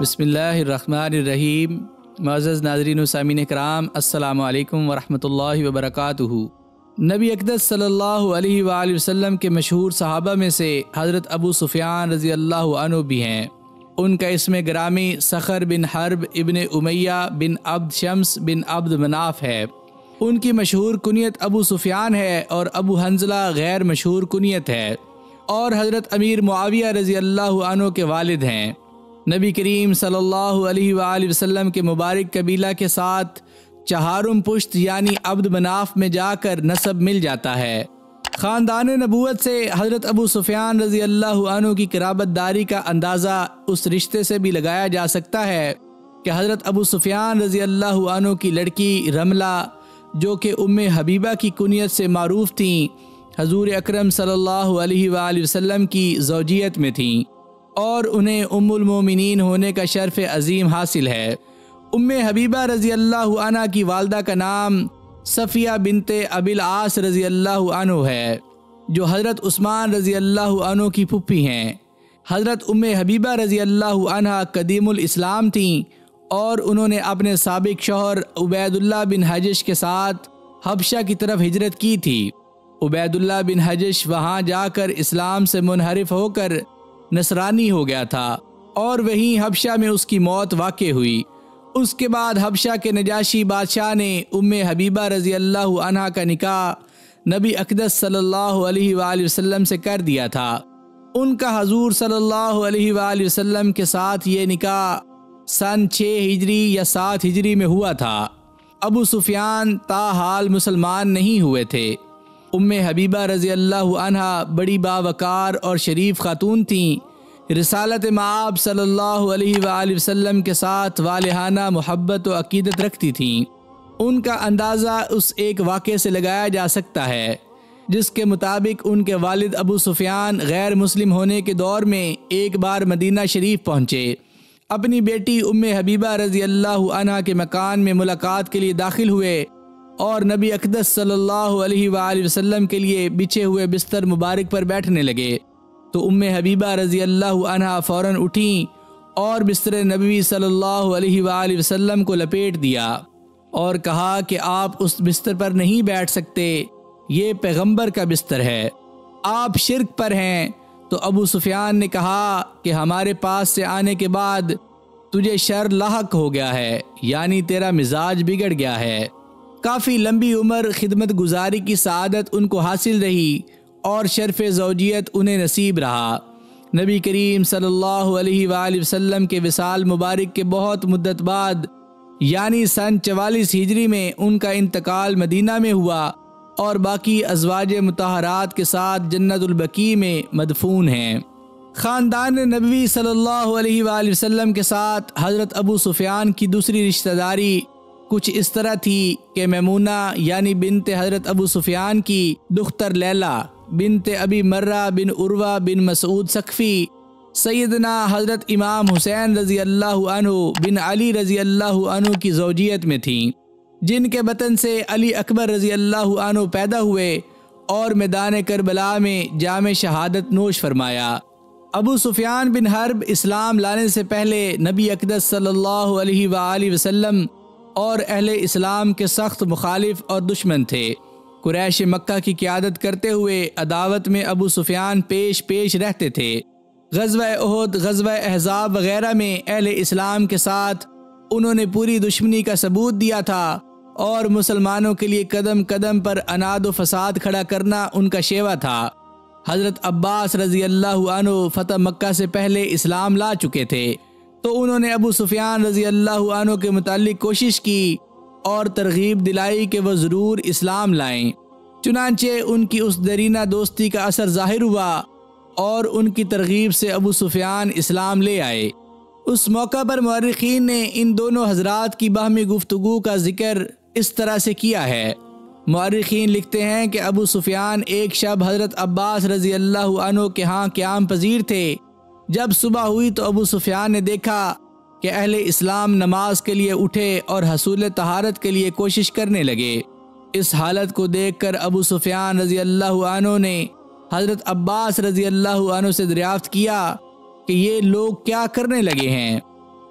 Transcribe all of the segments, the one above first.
بسم اللہ الرحمن الرحیم۔ معزز ناظرین و سامعین کرام، السلام علیکم ورحمۃ اللہ وبرکاتہ۔ نبی اقدس صلی اللہ علیہ وآلہ وسلم کے مشہور صحابہ میں سے حضرت ابو سفیان رضی اللہ عنہ بھی ہیں۔ ان کا اسم گرامی صخر بن حرب ابن امیہ بن عبد شمس بن عبد مناف ہے۔ ان کی مشہور کنیت ابو سفیان ہے اور ابو حنظلہ غیر مشہور کنیت ہے، اور حضرت امیر معاویہ رضی اللہ عنہ کے والد ہیں۔ نبی کریم صلی اللہ علیہ وآلہ وسلم کے مبارک قبیلہ کے ساتھ چہارم پشت یعنی عبد مناف میں جا کر نسب مل جاتا ہے۔ خاندان نبوت سے حضرت ابو سفیان رضی اللہ عنہ کی قرابت داری کا اندازہ اس رشتے سے بھی لگایا جا سکتا ہے کہ حضرت ابو سفیان رضی اللہ عنہ کی لڑکی رملہ، جو کہ ام حبیبہ کی کنیت سے معروف تھیں، حضور اکرم صلی اللہ علیہ وآلہ وسلم کی زوجیت میں تھیں اور انہیں ام المومنین ہونے کا شرف عظیم حاصل ہے۔ ام حبیبہ رضی اللہ عنہ کی والدہ کا نام صفیہ بنت ابی العاص رضی اللہ عنہ ہے، جو حضرت عثمان رضی اللہ عنہ کی پھپھی ہیں۔ حضرت ام حبیبہ رضی اللہ عنہ قدیم الاسلام تھیں اور انہوں نے اپنے سابق شوہر عبید اللہ بن حجش کے ساتھ حبشہ کی طرف ہجرت کی تھی۔ عبید اللہ بن حجش وہاں جا کر اسلام سے منحرف ہو کر نصرانی ہو گیا تھا اور وہیں حبشہ میں اس کی موت واقع ہوئی۔ اس کے بعد حبشہ کے نجاشی بادشاہ نے ام حبیبہ رضی اللہ عنہ کا نکاح نبی اقدس صلی اللہ علیہ وآلہ وسلم سے کر دیا تھا۔ ان کا حضور صلی اللہ علیہ وآلہ وسلم کے ساتھ یہ نکاح سن 6 ہجری یا 7 ہجری میں ہوا تھا۔ ابو سفیان تاحال مسلمان نہیں ہوئے تھے۔ ام حبیبہ رضی اللہ عنہ بڑی باوقار اور شریف خاتون تھیں، رسالت مآب صلی اللہ علیہ وآلہ وسلم کے ساتھ والہانہ محبت و عقیدت رکھتی تھیں۔ ان کا اندازہ اس ایک واقعے سے لگایا جا سکتا ہے جس کے مطابق ان کے والد ابو سفیان غیر مسلم ہونے کے دور میں ایک بار مدینہ شریف پہنچے، اپنی بیٹی ام حبیبہ رضی اللہ عنہ کے مکان میں ملاقات کے لیے داخل ہوئے اور نبی اقدس صلی اللہ علیہ وآلہ وسلم کے لیے بچھے ہوئے بستر مبارک پر بیٹھنے لگے تو ام حبیبہ رضی اللہ عنہ فوراً اٹھیں اور بستر نبوی صلی اللہ علیہ وآلہ وسلم کو لپیٹ دیا اور کہا کہ آپ اس بستر پر نہیں بیٹھ سکتے، یہ پیغمبر کا بستر ہے، آپ شرک پر ہیں۔ تو ابو سفیان نے کہا کہ ہمارے پاس سے آنے کے بعد تجھے شر لاحق ہو گیا ہے، یعنی تیرا مزاج بگڑ گیا ہے۔ کافی لمبی عمر خدمت گزاری کی سعادت ان کو حاصل رہی اور شرف زوجیت انہیں نصیب رہا۔ نبی کریم صلی اللہ علیہ وآلہ وسلم کے وصال مبارک کے بہت مدت بعد یعنی سن 44 ہجری میں ان کا انتقال مدینہ میں ہوا اور باقی ازواج مطہرات کے ساتھ جنت البقیع میں مدفون ہیں۔ خاندان نبوی صلی اللہ علیہ وآلہ وسلم کے ساتھ حضرت ابو سفیان کی دوسری رشتہ داری کچھ اس طرح تھی کہ میمونہ یعنی بنت حضرت ابو سفیان کی دختر لیلہ بنت ابی مرہ بن عروہ بن مسعود ثقفی سیدنا حضرت امام حسین رضی اللہ عنہ بن علی رضی اللہ عنہ کی زوجیت میں تھیں، جن کے بطن سے علی اکبر رضی اللہ عنہ پیدا ہوئے اور میدان کربلا میں جام شہادت نوش فرمایا۔ ابو سفیان بن حرب اسلام لانے سے پہلے نبی اقدس صلی اللہ علیہ وآلہ وسلم اور اہل اسلام کے سخت مخالف اور دشمن تھے۔ قریش مکہ کی قیادت کرتے ہوئے عداوت میں ابو سفیان پیش رہتے تھے۔ غزوہ احد، غزوہ احزاب وغیرہ میں اہل اسلام کے ساتھ انہوں نے پوری دشمنی کا ثبوت دیا تھا اور مسلمانوں کے لیے قدم قدم پر اناد و فساد کھڑا کرنا ان کا شیوا تھا۔ حضرت عباس رضی اللہ عنہ فتح مکہ سے پہلے اسلام لا چکے تھے، تو انہوں نے ابو سفیان رضی اللہ عنہ کے متعلق کوشش کی اور ترغیب دلائی کہ وہ ضرور اسلام لائیں۔ چنانچہ ان کی اس درینہ دوستی کا اثر ظاہر ہوا اور ان کی ترغیب سے ابو سفیان اسلام لے آئے۔ اس موقع پر مورخین نے ان دونوں حضرات کی باہمی گفتگو کا ذکر اس طرح سے کیا ہے۔ مورخین لکھتے ہیں کہ ابو سفیان ایک شب حضرت عباس رضی اللہ عنہ کے ہاں قیام پذیر تھے۔ جب صبح ہوئی تو ابو سفیان نے دیکھا کہ اہل اسلام نماز کے لیے اٹھے اور حصول طہارت کے لیے کوشش کرنے لگے۔ اس حالت کو دیکھ کر ابو سفیان رضی اللہ عنہ نے حضرت عباس رضی اللہ عنہ سے دریافت کیا کہ یہ لوگ کیا کرنے لگے ہیں۔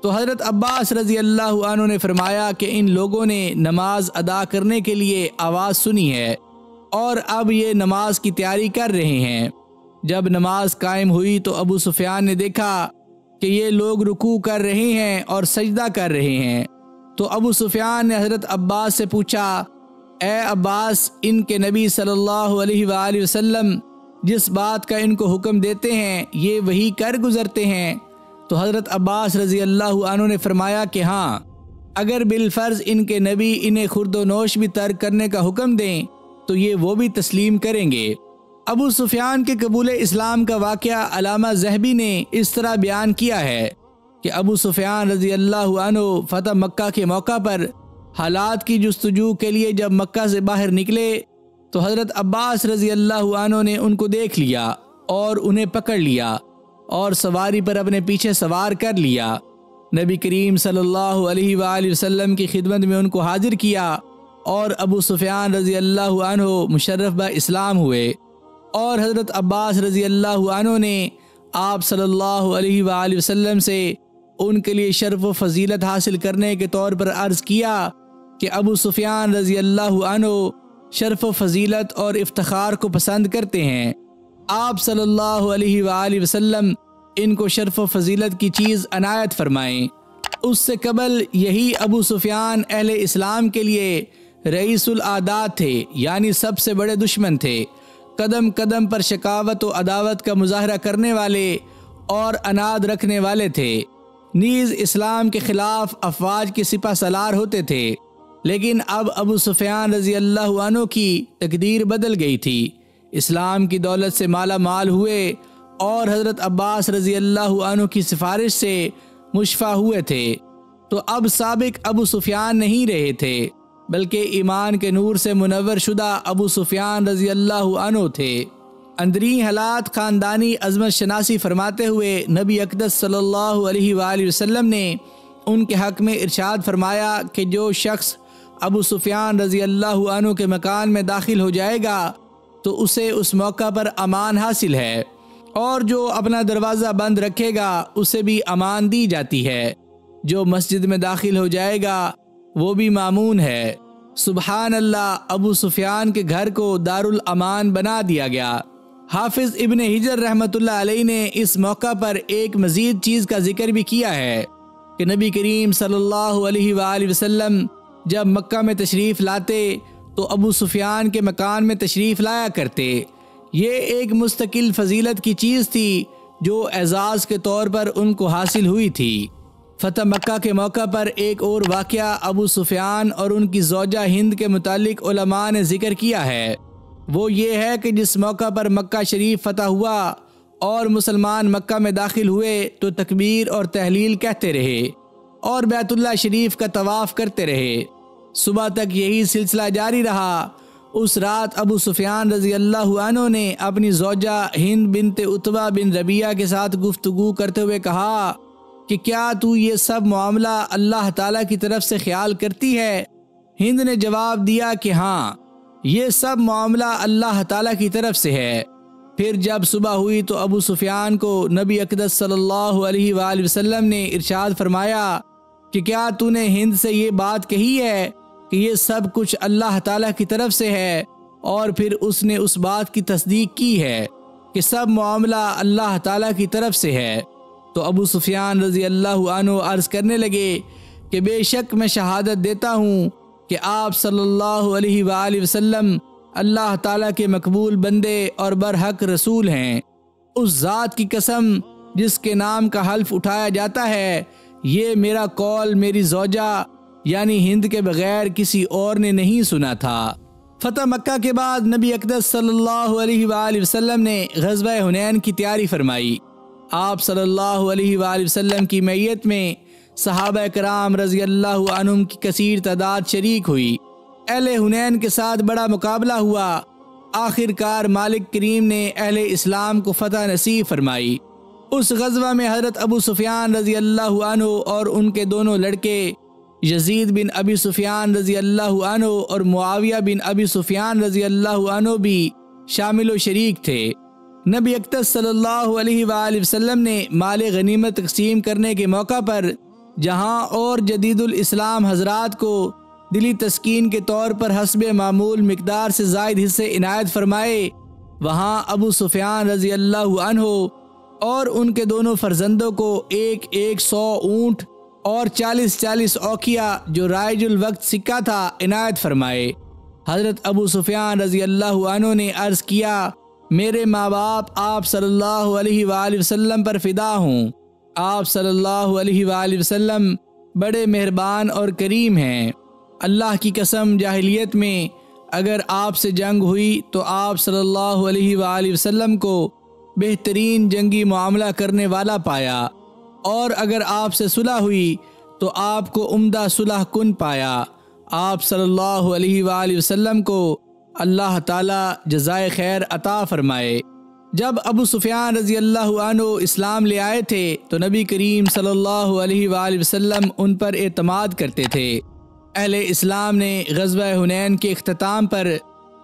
تو حضرت عباس رضی اللہ عنہ نے فرمایا کہ ان لوگوں نے نماز ادا کرنے کے لیے آواز سنی ہے اور اب یہ نماز کی تیاری کر رہے ہیں۔ جب نماز قائم ہوئی تو ابو سفیان نے دیکھا کہ یہ لوگ رکوع کر رہے ہیں اور سجدہ کر رہے ہیں، تو ابو سفیان نے حضرت عباس سے پوچھا، اے عباس، ان کے نبی صلی اللہ علیہ وآلہ وسلم جس بات کا ان کو حکم دیتے ہیں یہ وہی کر گزرتے ہیں؟ تو حضرت عباس رضی اللہ عنہ نے فرمایا کہ ہاں، اگر بالفرض ان کے نبی انہیں خورد و نوش بھی ترک کرنے کا حکم دیں تو یہ وہ بھی تسلیم کریں گے۔ ابو سفیان کے قبول اسلام کا واقعہ علامہ ذہبی نے اس طرح بیان کیا ہے کہ ابو سفیان رضی اللہ عنہ فتح مکہ کے موقع پر حالات کی جستجو کے لیے جب مکہ سے باہر نکلے تو حضرت عباس رضی اللہ عنہ نے ان کو دیکھ لیا اور انہیں پکڑ لیا اور سواری پر اپنے پیچھے سوار کر لیا۔ نبی کریم صلی اللہ علیہ وآلہ وسلم کی خدمت میں ان کو حاضر کیا اور ابو سفیان رضی اللہ عنہ مشرف با اسلام ہوئے، اور حضرت عباس رضی اللہ عنہ نے آپ صلی اللہ علیہ وآلہ وسلم سے ان کے لیے شرف و فضیلت حاصل کرنے کے طور پر عرض کیا کہ ابو سفیان رضی اللہ عنہ شرف و فضیلت اور افتخار کو پسند کرتے ہیں، آپ صلی اللہ علیہ وآلہ وسلم ان کو شرف و فضیلت کی چیز عنایت فرمائیں۔ اس سے قبل یہی ابو سفیان اہل اسلام کے لیے رئیس العادات تھے، یعنی سب سے بڑے دشمن تھے، قدم قدم پر شقاوت و عداوت کا مظاہرہ کرنے والے اور عناد رکھنے والے تھے، نیز اسلام کے خلاف افواج کے سپہ سالار ہوتے تھے۔ لیکن اب ابو سفیان رضی اللہ عنہ کی تقدیر بدل گئی تھی، اسلام کی دولت سے مالا مال ہوئے اور حضرت عباس رضی اللہ عنہ کی سفارش سے مشفع ہوئے تھے، تو اب سابق ابو سفیان نہیں رہے تھے، بلکہ ایمان کے نور سے منور شدہ ابو سفیان رضی اللہ عنہ تھے۔ اندرین حالات خاندانی عظمت شناسی فرماتے ہوئے نبی اقدس صلی اللہ علیہ وآلہ وسلم نے ان کے حق میں ارشاد فرمایا کہ جو شخص ابو سفیان رضی اللہ عنہ کے مکان میں داخل ہو جائے گا تو اسے اس موقع پر امان حاصل ہے، اور جو اپنا دروازہ بند رکھے گا اسے بھی امان دی جاتی ہے، جو مسجد میں داخل ہو جائے گا وہ بھی مامون ہے۔ سبحان اللہ، ابو سفیان کے گھر کو دارالامان بنا دیا گیا۔ حافظ ابن حجر رحمۃ اللہ علیہ نے اس موقع پر ایک مزید چیز کا ذکر بھی کیا ہے کہ نبی کریم صلی اللہ علیہ وآلہ وسلم جب مکہ میں تشریف لاتے تو ابو سفیان کے مکان میں تشریف لایا کرتے۔ یہ ایک مستقل فضیلت کی چیز تھی جو اعزاز کے طور پر ان کو حاصل ہوئی تھی۔ فتح مکہ کے موقع پر ایک اور واقعہ ابو سفیان اور ان کی زوجہ ہند کے متعلق علماء نے ذکر کیا ہے، وہ یہ ہے کہ جس موقع پر مکہ شریف فتح ہوا اور مسلمان مکہ میں داخل ہوئے تو تکبیر اور تحلیل کہتے رہے اور بیت اللہ شریف کا طواف کرتے رہے، صبح تک یہی سلسلہ جاری رہا۔ اس رات ابو سفیان رضی اللہ عنہ نے اپنی زوجہ ہند بنت عتبہ بن ربیعہ کے ساتھ گفتگو کرتے ہوئے کہا کہ کیا تو یہ سب معاملہ اللہ تعالیٰ کی طرف سے خیال کرتی ہے؟ ہند نے جواب دیا کہ ہاں، یہ سب معاملہ اللہ تعالیٰ کی طرف سے ہے۔ پھر جب صبح ہوئی تو ابو سفیان کو نبی اقدس صلی اللہ علیہ وآلہ وسلم نے ارشاد فرمایا کہ کیا تو نے ہند سے یہ بات کہی ہے کہ یہ سب کچھ اللہ تعالیٰ کی طرف سے ہے؟ اور پھر اس نے اس بات کی تصدیق کی ہے کہ سب معاملہ اللہ تعالیٰ کی طرف سے ہے۔ تو ابو سفیان رضی اللہ عنہ عرض کرنے لگے کہ بے شک میں شہادت دیتا ہوں کہ آپ صلی اللہ علیہ وآلہ وسلم اللہ تعالیٰ کے مقبول بندے اور برحق رسول ہیں۔ اس ذات کی قسم جس کے نام کا حلف اٹھایا جاتا ہے، یہ میرا قول میری زوجہ یعنی ہند کے بغیر کسی اور نے نہیں سنا تھا۔ فتح مکہ کے بعد نبی اقدس صلی اللہ علیہ وآلہ وسلم نے غزوہ حنین کی تیاری فرمائی۔ آپ صلی اللہ علیہ وآلہ وسلم کی معیت میں صحابہ کرام رضی اللہ عنہم کی کثیر تعداد شریک ہوئی۔ اہل حنین کے ساتھ بڑا مقابلہ ہوا۔ آخر کار مالک کریم نے اہل اسلام کو فتح نصیب فرمائی۔ اس غزوہ میں حضرت ابو سفیان رضی اللہ عنہ اور ان کے دونوں لڑکے یزید بن ابی سفیان رضی اللہ عنہ اور معاویہ بن ابی سفیان رضی اللہ عنہ بھی شامل و شریک تھے۔ نبی اقدس صلی اللہ علیہ وآلہ وسلم نے مال غنیمت تقسیم کرنے کے موقع پر جہاں اور جدید الاسلام حضرات کو دلی تسکین کے طور پر حسب معمول مقدار سے زائد حصے عنایت فرمائے، وہاں ابو سفیان رضی اللہ عنہ اور ان کے دونوں فرزندوں کو 100 اونٹ اور 40 اوقیہ جو رائج الوقت سکہ تھا عنایت فرمائے۔ حضرت ابو سفیان رضی اللہ عنہ نے عرض کیا، میرے ماں باپ آپ صلی اللہ علیہ وآلہ وسلم پر فدا ہوں، آپ صلی اللہ علیہ وآلہ وسلم بڑے مہربان اور کریم ہیں۔ اللہ کی قسم جاہلیت میں اگر آپ سے جنگ ہوئی تو آپ صلی اللہ علیہ وآلہ وسلم کو بہترین جنگی معاملہ کرنے والا پایا، اور اگر آپ سے صلح ہوئی تو آپ کو عمدہ صلح کن پایا۔ آپ صلی اللہ علیہ وآلہ وسلم کو اللہ تعالی جزائے خیر عطا فرمائے۔ جب ابو سفیان رضی اللہ عنہ اسلام لے آئے تھے تو نبی کریم صلی اللہ علیہ وآلہ وسلم ان پر اعتماد کرتے تھے۔ اہل اسلام نے غزوہ حنین کے اختتام پر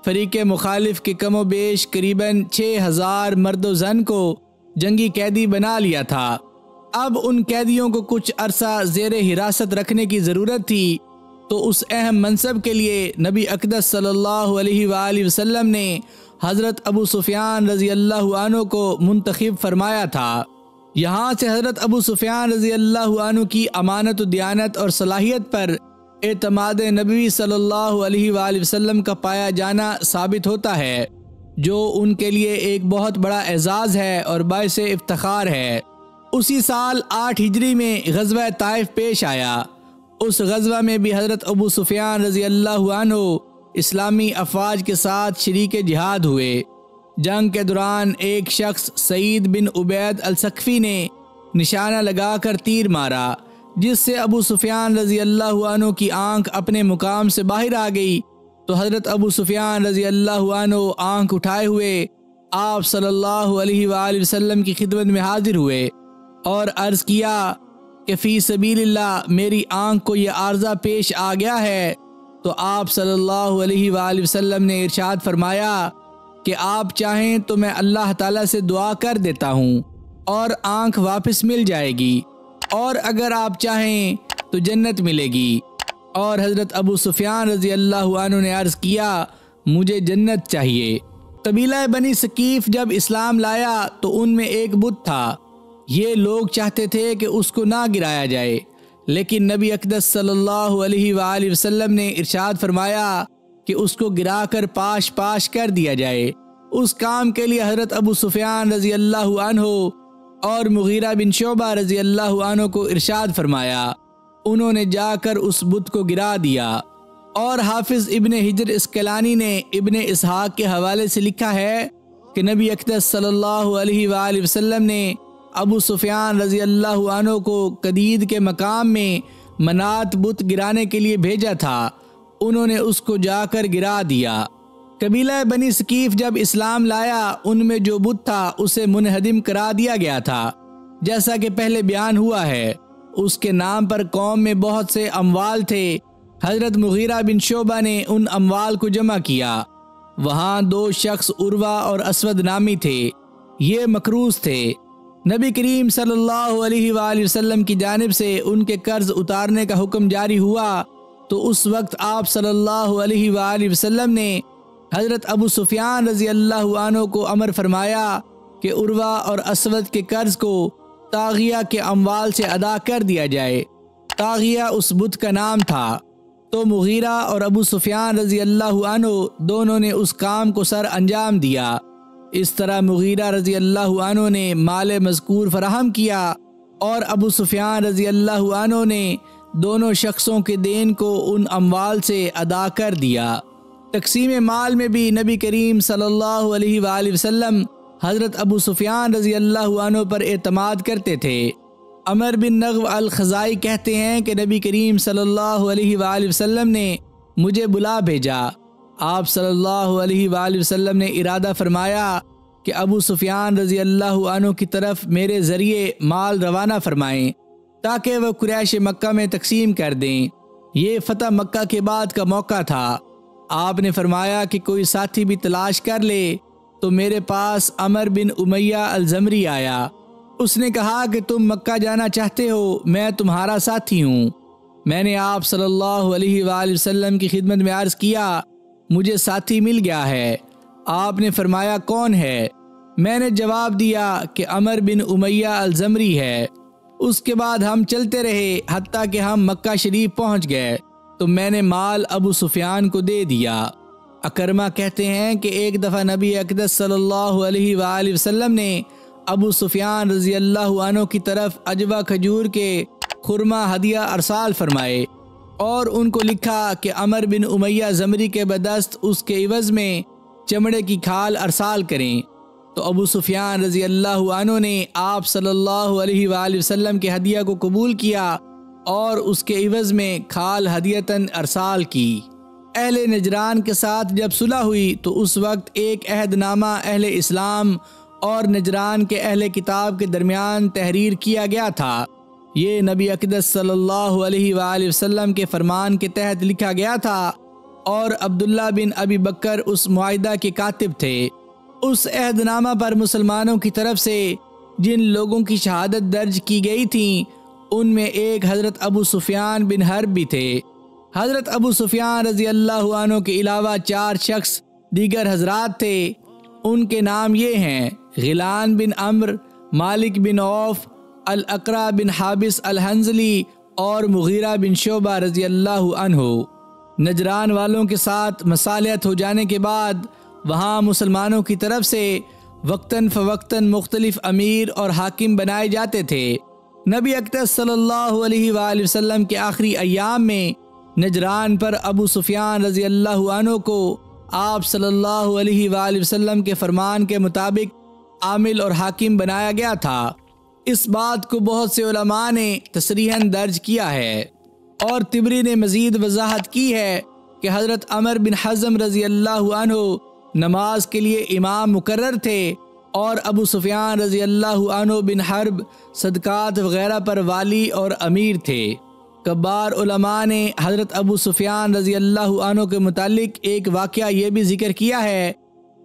فریق مخالف کے کم و بیش قریباً 6000 مرد و زن کو جنگی قیدی بنا لیا تھا۔ اب ان قیدیوں کو کچھ عرصہ زیر حراست رکھنے کی ضرورت تھی، تو اس اہم منصب کے لیے نبی اقدس صلی اللہ علیہ وآلہ وسلم نے حضرت ابو سفیان رضی اللہ عنہ کو منتخب فرمایا تھا۔ یہاں سے حضرت ابو سفیان رضی اللہ عنہ کی امانت و دیانت اور صلاحیت پر اعتماد نبوی صلی اللہ علیہ وآلہ وسلم کا پایا جانا ثابت ہوتا ہے، جو ان کے لیے ایک بہت بڑا اعزاز ہے اور باعث افتخار ہے۔ اسی سال 8 ہجری میں غزوہ طائف پیش آیا۔ اس غزوہ میں بھی حضرت ابو سفیان رضی اللہ عنہ اسلامی افواج کے ساتھ شریک جہاد ہوئے۔ جنگ کے دوران ایک شخص سعید بن عبید الثقفی نے نشانہ لگا کر تیر مارا، جس سے ابو سفیان رضی اللہ عنہ کی آنکھ اپنے مقام سے باہر آ گئی، تو حضرت ابو سفیان رضی اللہ عنہ آنکھ اٹھائے ہوئے آپ صلی اللہ علیہ وآلہ وسلم کی خدمت میں حاضر ہوئے اور عرض کیا کہ فی سبیل اللہ میری آنکھ کو یہ عارضہ پیش آ گیا ہے۔ تو آپ صلی اللہ علیہ وآلہ وسلم نے ارشاد فرمایا کہ آپ چاہیں تو میں اللہ تعالیٰ سے دعا کر دیتا ہوں اور آنکھ واپس مل جائے گی، اور اگر آپ چاہیں تو جنت ملے گی۔ اور حضرت ابو سفیان رضی اللہ عنہ نے عرض کیا، مجھے جنت چاہیے۔ قبیلہ بنی ثقیف جب اسلام لایا تو ان میں ایک بت تھا۔ یہ لوگ چاہتے تھے کہ اس کو نہ گرایا جائے، لیکن نبی اقدس صلی اللہ علیہ وآلہ وسلم نے ارشاد فرمایا کہ اس کو گرا کر پاش پاش کر دیا جائے۔ اس کام کے لیے حضرت ابو سفیان رضی اللہ عنہ اور مغیرہ بن شعبہ رضی اللہ عنہ کو ارشاد فرمایا۔ انہوں نے جا کر اس بت کو گرا دیا۔ اور حافظ ابن حجر اسقلانی نے ابن اسحاق کے حوالے سے لکھا ہے کہ نبی اقدس صلی اللہ علیہ وآلہ وسلم نے ابو سفیان رضی اللہ عنہ کو قدید کے مقام میں منات بت گرانے کے لیے بھیجا تھا، انہوں نے اس کو جا کر گرا دیا۔ قبیلہ بنی ثقیف جب اسلام لایا ان میں جو بت تھا اسے منہدم کرا دیا گیا تھا، جیسا کہ پہلے بیان ہوا ہے۔ اس کے نام پر قوم میں بہت سے اموال تھے۔ حضرت مغیرہ بن شعبہ نے ان اموال کو جمع کیا۔ وہاں 2 شخص عروہ اور اسود نامی تھے، یہ مکروز تھے۔ نبی کریم صلی اللہ علیہ وآلہ وسلم کی جانب سے ان کے قرض اتارنے کا حکم جاری ہوا، تو اس وقت آپ صلی اللہ علیہ وآلہ وسلم نے حضرت ابو سفیان رضی اللہ عنہ کو امر فرمایا کہ عروہ اور اسود کے قرض کو طاغیہ کے اموال سے ادا کر دیا جائے۔ طاغیہ اس بت کا نام تھا۔ تو مغیرہ اور ابو سفیان رضی اللہ عنہ دونوں نے اس کام کو سر انجام دیا۔ اس طرح مغیرہ رضی اللہ عنہ نے مال مذکور فراہم کیا اور ابو سفیان رضی اللہ عنہ نے دونوں شخصوں کے دین کو ان اموال سے ادا کر دیا۔ تقسیم مال میں بھی نبی کریم صلی اللہ علیہ وآلہ وسلم حضرت ابو سفیان رضی اللہ عنہ پر اعتماد کرتے تھے۔ عمر بن نغو الخزائی کہتے ہیں کہ نبی کریم صلی اللہ علیہ وآلہ وسلم نے مجھے بلا بھیجا۔ آپ صلی اللہ علیہ وآلہ وسلم نے ارادہ فرمایا کہ ابو سفیان رضی اللہ عنہ کی طرف میرے ذریعے مال روانہ فرمائیں تاکہ وہ قریش مکہ میں تقسیم کر دیں۔ یہ فتح مکہ کے بعد کا موقع تھا۔ آپ نے فرمایا کہ کوئی ساتھی بھی تلاش کر لے، تو میرے پاس عمر بن امیہ الزمری آیا۔ اس نے کہا کہ تم مکہ جانا چاہتے ہو، میں تمہارا ساتھی ہوں۔ میں نے آپ صلی اللہ علیہ وآلہ وسلم کی خدمت میں عرض کیا مجھے ساتھی مل گیا ہے۔ آپ نے فرمایا کون ہے؟ میں نے جواب دیا کہ عمر بن امیہ الزمری ہے۔ اس کے بعد ہم چلتے رہے حتیٰ کہ ہم مکہ شریف پہنچ گئے تو میں نے مال ابو سفیان کو دے دیا۔ اکرمہ کہتے ہیں کہ ایک دفعہ نبی اقدس صلی اللہ علیہ وآلہ وسلم نے ابو سفیان رضی اللہ عنہ کی طرف عجوہ کھجور کے خرما ہدیہ ارسال فرمائے اور ان کو لکھا کہ عمر بن امیہ زمری کے بدست اس کے عوض میں چمڑے کی کھال ارسال کریں۔ تو ابو سفیان رضی اللہ عنہ نے آپ صلی اللہ علیہ وآلہ وسلم کے ہدیہ کو قبول کیا اور اس کے عوض میں کھال ہدیتاً ارسال کی۔ اہل نجران کے ساتھ جب صلح ہوئی تو اس وقت ایک عہد نامہ اہل اسلام اور نجران کے اہل کتاب کے درمیان تحریر کیا گیا تھا۔ یہ نبی اقدس صلی اللہ علیہ وآلہ وسلم کے فرمان کے تحت لکھا گیا تھا اور عبداللہ بن ابی بکر اس معاہدہ کے کاتب تھے۔ اس عہد نامہ پر مسلمانوں کی طرف سے جن لوگوں کی شہادت درج کی گئی تھیں ان میں ایک حضرت ابو سفیان بن حرب بھی تھے۔ حضرت ابو سفیان رضی اللہ عنہ کے علاوہ 4 شخص دیگر حضرات تھے۔ ان کے نام یہ ہیں غیلان بن عمر، مالک بن عوف، الاقرع بن حابس الحنظلی اور مغیرہ بن شعبہ رضی اللہ عنہ۔ نجران والوں کے ساتھ مصالحت ہو جانے کے بعد وہاں مسلمانوں کی طرف سے وقتاً فوقتاً مختلف امیر اور حاکم بنائے جاتے تھے۔ نبی اقدس صلی اللہ علیہ وآلہ وسلم کے آخری ایام میں نجران پر ابو سفیان رضی اللہ عنہ کو آپ صلی اللہ علیہ وآلہ وسلم کے فرمان کے مطابق عامل اور حاکم بنایا گیا تھا۔ اس بات کو بہت سے علماء نے تصریحاً درج کیا ہے اور طبری نے مزید وضاحت کی ہے کہ حضرت عمر بن حزم رضی اللہ عنہ نماز کے لیے امام مقرر تھے اور ابو سفیان رضی اللہ عنہ بن حرب صدقات وغیرہ پر والی اور امیر تھے۔ کبار علماء نے حضرت ابو سفیان رضی اللہ عنہ کے متعلق ایک واقعہ یہ بھی ذکر کیا ہے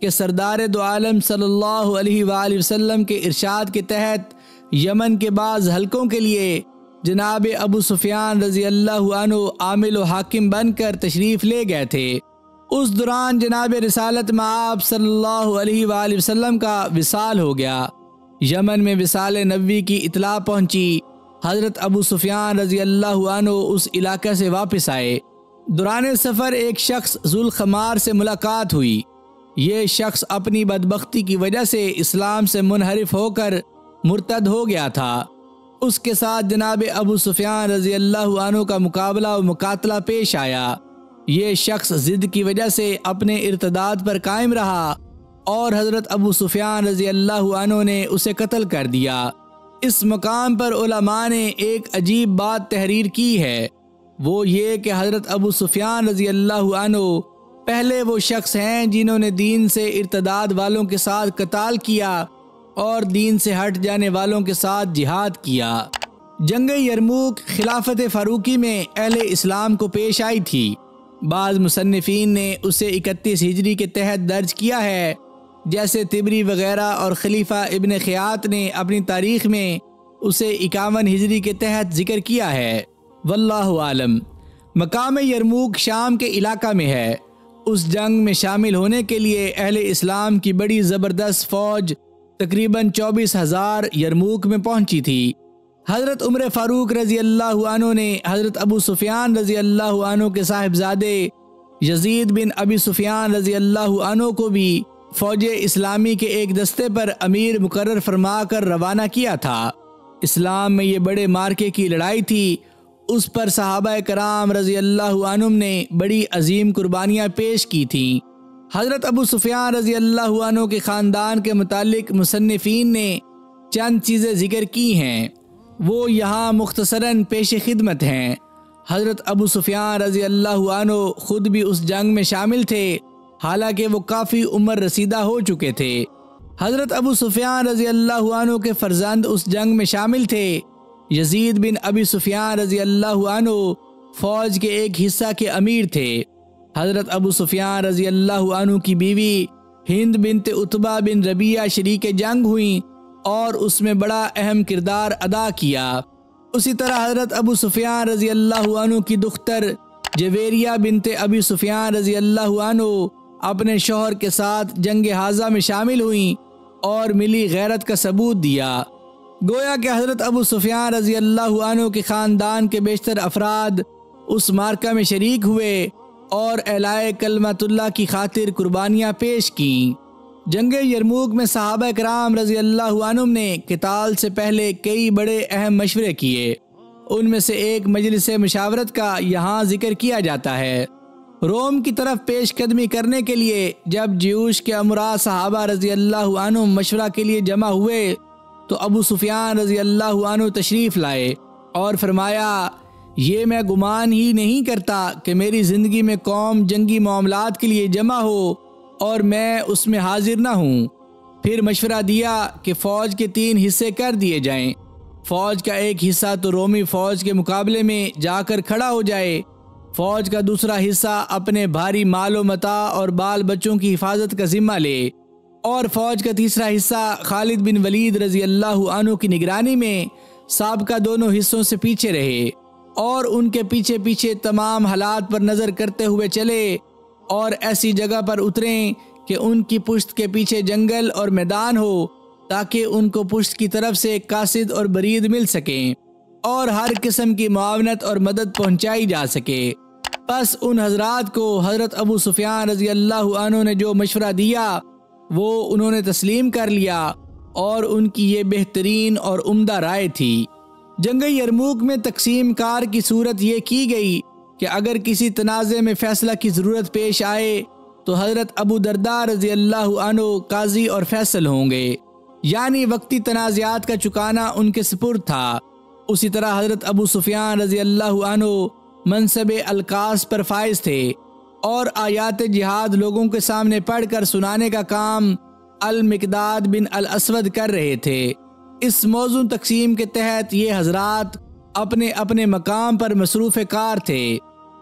کہ سردار دو عالم صلی اللہ علیہ وآلہ وسلم کے ارشاد کے تحت یمن کے بعض حلقوں کے لیے جناب ابو سفیان رضی اللہ عنہ عامل و حاکم بن کر تشریف لے گئے تھے۔ اس دوران جناب رسالت میں آپ صلی اللہ علیہ وآلہ وسلم کا وصال ہو گیا۔ یمن میں وصال نبوی کی اطلاع پہنچی۔ حضرت ابو سفیان رضی اللہ عنہ اس علاقے سے واپس آئے۔ دوران سفر ایک شخص ذوالخمار سے ملاقات ہوئی۔ یہ شخص اپنی بدبختی کی وجہ سے اسلام سے منحرف ہو کر مرتد ہو گیا تھا۔ اس کے ساتھ جناب ابو سفیان رضی اللہ عنہ کا مقابلہ و مقاتلہ پیش آیا۔ یہ شخص ضد کی وجہ سے اپنے ارتداد پر قائم رہا اور حضرت ابو سفیان رضی اللہ عنہ نے اسے قتل کر دیا۔ اس مقام پر علماء نے ایک عجیب بات تحریر کی ہے، وہ یہ کہ حضرت ابو سفیان رضی اللہ عنہ پہلے وہ شخص ہیں جنہوں نے دین سے ارتداد والوں کے ساتھ قتال کیا اور دین سے ہٹ جانے والوں کے ساتھ جہاد کیا۔ جنگ یرموک خلافت فاروقی میں اہل اسلام کو پیش آئی تھی۔ بعض مصنفین نے اسے 31 ہجری کے تحت درج کیا ہے، جیسے طبری وغیرہ، اور خلیفہ ابن خیاط نے اپنی تاریخ میں اسے 51 ہجری کے تحت ذکر کیا ہے۔ واللہ عالم۔ مقام یرموک شام کے علاقہ میں ہے۔ اس جنگ میں شامل ہونے کے لیے اہل اسلام کی بڑی زبردست فوج تقریباً 24,000 یرموک میں پہنچی تھی۔ حضرت عمر فاروق رضی اللہ عنہ نے حضرت ابو سفیان رضی اللہ عنہ کے صاحبزادے یزید بن ابی سفیان رضی اللہ عنہ کو بھی فوج اسلامی کے ایک دستے پر امیر مقرر فرما کر روانہ کیا تھا۔ اسلام میں یہ بڑے مارکے کی لڑائی تھی۔ اس پر صحابہ کرام رضی اللہ عنہم نے بڑی عظیم قربانیاں پیش کی تھیں۔ حضرت ابو سفیان رضی اللہ عنہ کے خاندان کے متعلق مصنفین نے چند چیزیں ذکر کی ہیں، وہ یہاں مختصراً پیش خدمت ہیں۔ حضرت ابو سفیان رضی اللہ عنہ خود بھی اس جنگ میں شامل تھے، حالانکہ وہ کافی عمر رسیدہ ہو چکے تھے۔ حضرت ابو سفیان رضی اللہ عنہ کے فرزند اس جنگ میں شامل تھے۔ یزید بن ابی سفیان رضی اللہ عنہ فوج کے ایک حصہ کے امیر تھے۔ حضرت ابو سفیان رضی اللہ عنہ کی بیوی ہند بنت عتبہ بن ربیعہ شریک جنگ ہوئیں اور اس میں بڑا اہم کردار ادا کیا۔ اسی طرح حضرت ابو سفیان رضی اللہ عنہ کی دختر جویریہ بنت ابی سفیان رضی اللہ عنہ اپنے شوہر کے ساتھ جنگ حاضہ میں شامل ہوئیں اور ملی غیرت کا ثبوت دیا۔ گویا کہ حضرت ابو سفیان رضی اللہ عنہ کے خاندان کے بیشتر افراد اس مارکہ میں شریک ہوئے اور اعلاء کلمۃ اللہ کی خاطر قربانیاں پیش کیں۔ جنگ یرموک میں صحابہ کرام رضی اللہ عنہم نے قتال سے پہلے کئی بڑے اہم مشورے کیے۔ ان میں سے ایک مجلس مشاورت کا یہاں ذکر کیا جاتا ہے۔ روم کی طرف پیش قدمی کرنے کے لیے جب جیوش کے امراء صحابہ رضی اللہ عنہم مشورہ کے لیے جمع ہوئے تو ابو سفیان رضی اللہ عنہ تشریف لائے اور فرمایا، یہ میں گمان ہی نہیں کرتا کہ میری زندگی میں قوم جنگی معاملات کے لیے جمع ہو اور میں اس میں حاضر نہ ہوں۔ پھر مشورہ دیا کہ فوج کے 3 حصے کر دیے جائیں۔ فوج کا ایک حصہ تو رومی فوج کے مقابلے میں جا کر کھڑا ہو جائے، فوج کا دوسرا حصہ اپنے بھاری مال و متاع اور بال بچوں کی حفاظت کا ذمہ لے، اور فوج کا تیسرا حصہ خالد بن ولید رضی اللہ عنہ کی نگرانی میں سابقہ دونوں حصوں سے پیچھے رہے اور ان کے پیچھے پیچھے تمام حالات پر نظر کرتے ہوئے چلے اور ایسی جگہ پر اتریں کہ ان کی پشت کے پیچھے جنگل اور میدان ہو تاکہ ان کو پشت کی طرف سے قاصد اور برید مل سکیں اور ہر قسم کی معاونت اور مدد پہنچائی جا سکے۔ پس ان حضرات کو حضرت ابو سفیان رضی اللہ عنہ نے جو مشورہ دیا وہ انہوں نے تسلیم کر لیا اور ان کی یہ بہترین اور عمدہ رائے تھی۔ جنگ یرموک میں تقسیم کار کی صورت یہ کی گئی کہ اگر کسی تنازع میں فیصلہ کی ضرورت پیش آئے تو حضرت ابو درداء رضی اللہ عنہ قاضی اور فیصل ہوں گے، یعنی وقتی تنازعات کا چکانا ان کے سپرد تھا۔ اسی طرح حضرت ابو سفیان رضی اللہ عنہ منصب القاص پر فائز تھے اور آیات جہاد لوگوں کے سامنے پڑھ کر سنانے کا کام المقداد بن الاسود کر رہے تھے۔ اس موزوں تقسیم کے تحت یہ حضرات اپنے اپنے مقام پر مصروف کار تھے۔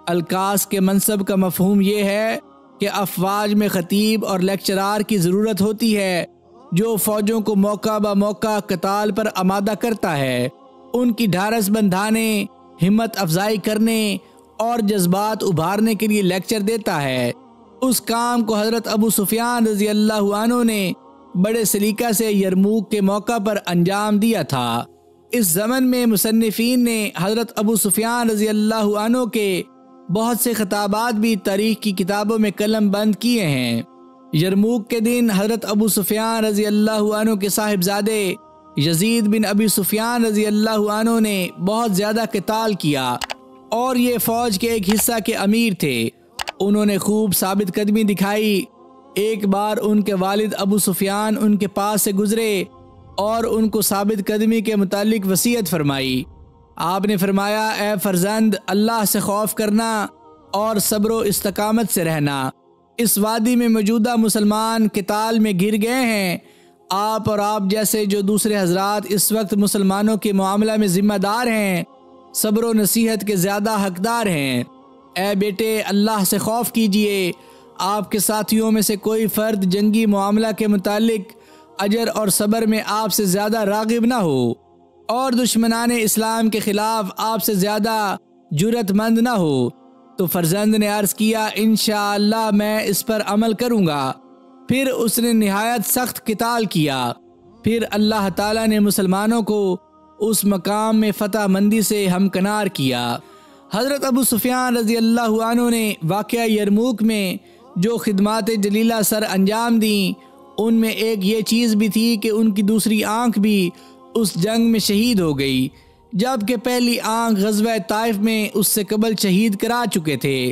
القاص کے منصب کا مفہوم یہ ہے کہ افواج میں خطیب اور لیکچرار کی ضرورت ہوتی ہے جو فوجوں کو موقع بہ موقع قتال پر آمادہ کرتا ہے، ان کی ڈھارس بندھانے، ہمت افزائی کرنے اور جذبات ابھارنے کے لیے لیکچر دیتا ہے۔ اس کام کو حضرت ابو سفیان رضی اللہ عنہ نے بڑے سلیقہ سے یرموک کے موقع پر انجام دیا تھا۔ اس زمن میں مصنفین نے حضرت ابو سفیان رضی اللہ عنہ کے بہت سے خطابات بھی تاریخ کی کتابوں میں قلم بند کیے ہیں۔ یرموک کے دن حضرت ابو سفیان رضی اللہ عنہ کے صاحبزادے یزید بن ابی سفیان رضی اللہ عنہ نے بہت زیادہ قتال کیا اور یہ فوج کے ایک حصہ کے امیر تھے۔ انہوں نے خوب ثابت قدمی دکھائی۔ ایک بار ان کے والد ابو سفیان ان کے پاس سے گزرے اور ان کو ثابت قدمی کے متعلق وصیت فرمائی۔ آپ نے فرمایا، اے فرزند، اللہ سے خوف کرنا اور صبر و استقامت سے رہنا۔ اس وادی میں موجودہ مسلمان قتال میں گر گئے ہیں۔ آپ اور آپ جیسے جو دوسرے حضرات اس وقت مسلمانوں کے معاملہ میں ذمہ دار ہیں، صبر و نصیحت کے زیادہ حقدار ہیں۔ اے بیٹے، اللہ سے خوف کیجئے۔ آپ کے ساتھیوں میں سے کوئی فرد جنگی معاملہ کے متعلق اجر اور صبر میں آپ سے زیادہ راغب نہ ہو اور دشمنان اسلام کے خلاف آپ سے زیادہ جرأت مند نہ ہو۔ تو فرزند نے عرض کیا، انشاءاللہ میں اس پر عمل کروں گا۔ پھر اس نے نہایت سخت قتال کیا۔ پھر اللہ تعالیٰ نے مسلمانوں کو اس مقام میں فتح مندی سے ہمکنار کیا۔ حضرت ابو سفیان رضی اللہ عنہ نے واقعہ یرموک میں جو خدمات جلیلہ سر انجام دیں، ان میں ایک یہ چیز بھی تھی کہ ان کی دوسری آنکھ بھی اس جنگ میں شہید ہو گئی، جبکہ پہلی آنکھ غزوہ طائف میں اس سے قبل شہید کرا چکے تھے۔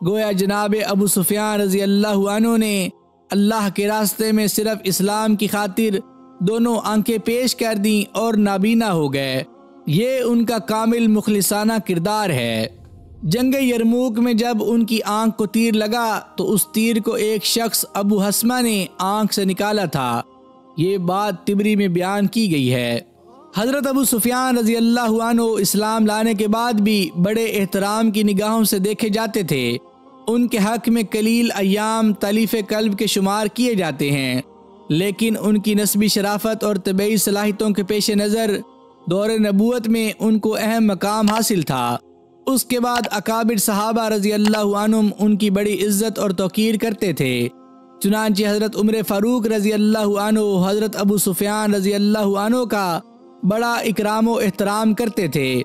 گویا جناب ابو سفیان رضی اللہ عنہ نے اللہ کے راستے میں صرف اسلام کی خاطر دونوں آنکھیں پیش کر دیں اور نابینا ہو گئے۔ یہ ان کا کامل مخلصانہ کردار ہے۔ جنگ یرموک میں جب ان کی آنکھ کو تیر لگا تو اس تیر کو ایک شخص ابو حسمہ نے آنکھ سے نکالا تھا۔ یہ بات طبری میں بیان کی گئی ہے۔ حضرت ابو سفیان رضی اللہ عنہ اسلام لانے کے بعد بھی بڑے احترام کی نگاہوں سے دیکھے جاتے تھے۔ ان کے حق میں قلیل ایام تالیف قلب کے شمار کیے جاتے ہیں۔ لیکن ان کی نسبی شرافت اور طبعی صلاحیتوں کے پیش نظر دور نبوت میں ان کو اہم مقام حاصل تھا۔ اس کے بعد اکابر صحابہ رضی اللہ عنہم ان کی بڑی عزت اور توقیر کرتے تھے۔ چنانچہ حضرت عمر فاروق رضی اللہ عنہ حضرت ابو سفیان رضی اللہ عنہ کا بڑا اکرام و احترام کرتے تھے،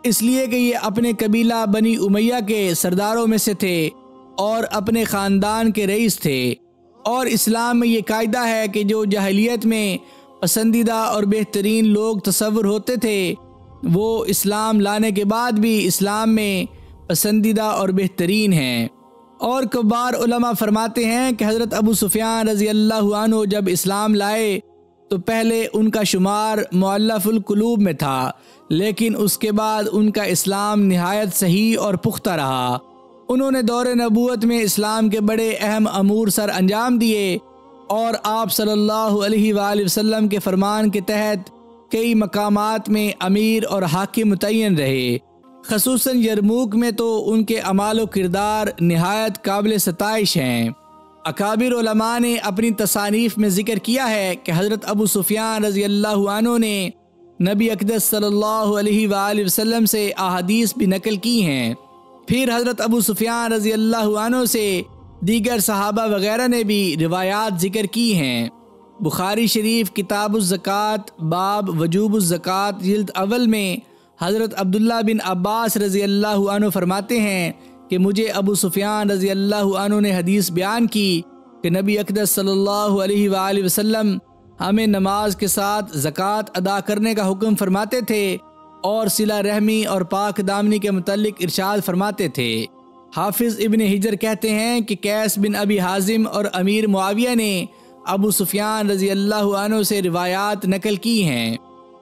اس لیے کہ یہ اپنے قبیلہ بنی امیہ کے سرداروں میں سے تھے اور اپنے خاندان کے رئیس تھے۔ اور اسلام میں یہ قاعدہ ہے کہ جو جاہلیت میں پسندیدہ اور بہترین لوگ تصور ہوتے تھے وہ اسلام لانے کے بعد بھی اسلام میں پسندیدہ اور بہترین ہیں۔ اور کبار علماء فرماتے ہیں کہ حضرت ابو سفیان رضی اللہ عنہ جب اسلام لائے تو پہلے ان کا شمار مؤلف القلوب میں تھا، لیکن اس کے بعد ان کا اسلام نہایت صحیح اور پختہ رہا۔ انہوں نے دور نبوت میں اسلام کے بڑے اہم امور سر انجام دیے اور آپ صلی اللہ علیہ وآلہ وسلم کے فرمان کے تحت کئی مقامات میں امیر اور حاکم متعین رہے۔ خصوصاً یرموک میں تو ان کے اعمال و کردار نہایت قابل ستائش ہیں۔ اکابر علماء نے اپنی تصانیف میں ذکر کیا ہے کہ حضرت ابو سفیان رضی اللہ عنہ نے نبی اقدس صلی اللہ علیہ وآلہ وسلم سے احادیث بھی نقل کی ہیں۔ پھر حضرت ابو سفیان رضی اللہ عنہ سے دیگر صحابہ وغیرہ نے بھی روایات ذکر کی ہیں۔ بخاری شریف کتاب الزکوٰۃ باب وجوب الزکوٰۃ جلد اول میں حضرت عبداللہ بن عباس رضی اللہ عنہ فرماتے ہیں کہ مجھے ابو سفیان رضی اللہ عنہ نے حدیث بیان کی کہ نبی اقدس صلی اللہ علیہ وآلہ وسلم ہمیں نماز کے ساتھ زکوٰۃ ادا کرنے کا حکم فرماتے تھے اور صلہ رحمی اور پاک دامنی کے متعلق ارشاد فرماتے تھے۔ حافظ ابن حجر کہتے ہیں کہ قیس بن ابی حازم اور امیر معاویہ نے ابو سفیان رضی اللہ عنہ سے روایات نقل کی ہیں۔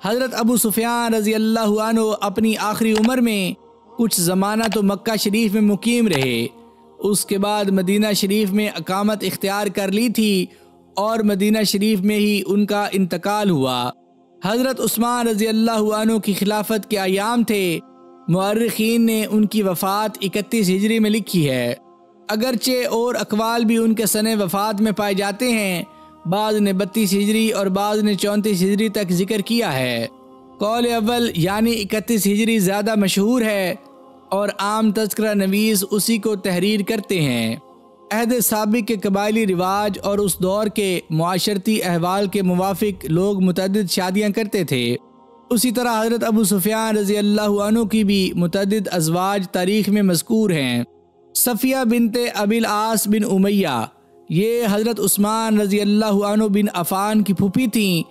حضرت ابو سفیان رضی اللہ عنہ اپنی آخری عمر میں کچھ زمانہ تو مکہ شریف میں مقیم رہے، اس کے بعد مدینہ شریف میں اقامت اختیار کر لی تھی اور مدینہ شریف میں ہی ان کا انتقال ہوا۔ حضرت عثمان رضی اللہ عنہ کی خلافت کے ایام تھے۔ مورخین نے ان کی وفات 31 ہجری میں لکھی ہے، اگرچہ اور اقوال بھی ان کے سن وفات میں پائے جاتے ہیں، بعض نے 32 ہجری اور بعض نے 34 ہجری تک ذکر کیا ہے۔ قول اول یعنی 31 ہجری زیادہ مشہور ہے اور عام تذکرہ نویس اسی کو تحریر کرتے ہیں۔ عہد سابق کے قبائلی رواج اور اس دور کے معاشرتی احوال کے موافق لوگ متعدد شادیاں کرتے تھے۔ اسی طرح حضرت ابو سفیان رضی اللہ عنہ کی بھی متعدد ازواج تاریخ میں مذکور ہیں۔ صفیہ بنت ابی العاص بن امیہ یہ حضرت عثمان رضی اللہ عنہ بن عفان کی پھوپھی تھیں۔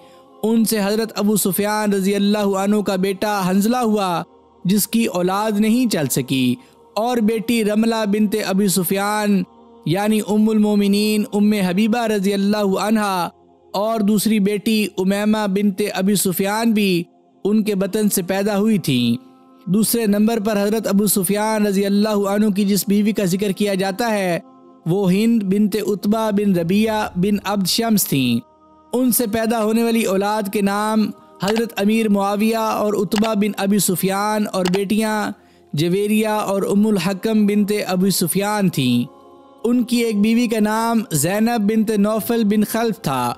ان سے حضرت ابو سفیان رضی اللہ عنہ کا بیٹا حنظلہ ہوا جس کی اولاد نہیں چل سکی، اور بیٹی رملہ بنت ابی سفیان یعنی ام المومنین ام حبیبہ رضی اللہ عنہا اور دوسری بیٹی امیمہ بنت ابی سفیان بھی ان کے بطن سے پیدا ہوئی تھیں۔ دوسرے نمبر پر حضرت ابو سفیان رضی اللہ عنہ کی جس بیوی کا ذکر کیا جاتا ہے وہ ہند بنت عتبہ بن ربیعہ بن عبد شمس تھیں۔ ان سے پیدا ہونے والی اولاد کے نام حضرت امیر معاویہ اور عتبہ بن ابی سفیان اور بیٹیاں جویریہ اور ام الحکم بنت ابی سفیان تھیں۔ ان کی ایک بیوی کا نام زینب بنت نوفل بن خلف تھا۔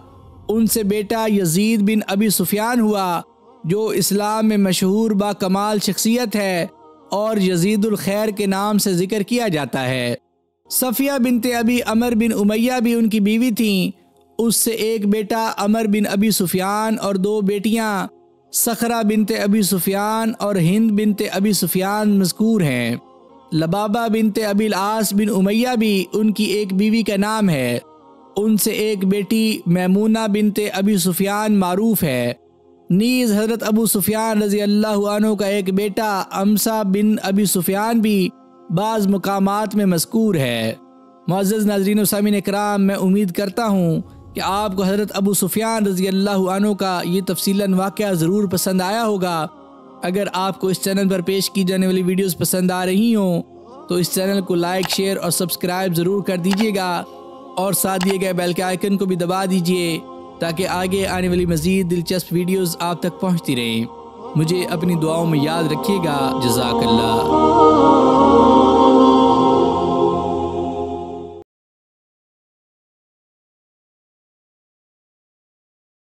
ان سے بیٹا یزید بن ابی سفیان ہوا جو اسلام میں مشہور با کمال شخصیت ہے اور یزید الخیر کے نام سے ذکر کیا جاتا ہے۔ صفیہ بنت ابی عمر بن امیہ بھی ان کی بیوی تھیں۔ اس سے ایک بیٹا عمر بن ابی سفیان اور دو بیٹیاں صخرہ بنت ابی سفیان اور ہند بنت ابی سفیان مذکور ہیں۔ لبابہ بنت ابی العاص بن امیہ بھی ان کی ایک بیوی کا نام ہے۔ ان سے ایک بیٹی میمونہ بنت ابی سفیان معروف ہے۔ نیز حضرت ابو سفیان رضی اللہ عنہ کا ایک بیٹا امسا بن ابی سفیان بھی بعض مقامات میں مذکور ہے۔ معزز ناظرین و سامعین کرام، میں امید کرتا ہوں کہ آپ کو حضرت ابو سفیان رضی اللہ عنہ کا یہ تفصیلاً واقعہ ضرور پسند آیا ہوگا۔ اگر آپ کو اس چینل پر پیش کی جانے والی ویڈیوز پسند آ رہی ہوں تو اس چینل کو لائک، شیئر اور سبسکرائب ضرور کر دیجیے گا اور ساتھ دیے گئے بیل کے آئیکن کو بھی دبا دیجیے تاکہ آگے آنے والی مزید دلچسپ ویڈیوز آپ تک پہنچتی رہیں۔ مجھے اپنی دعاؤں میں یاد رکھیے گا۔ جزاک اللہ۔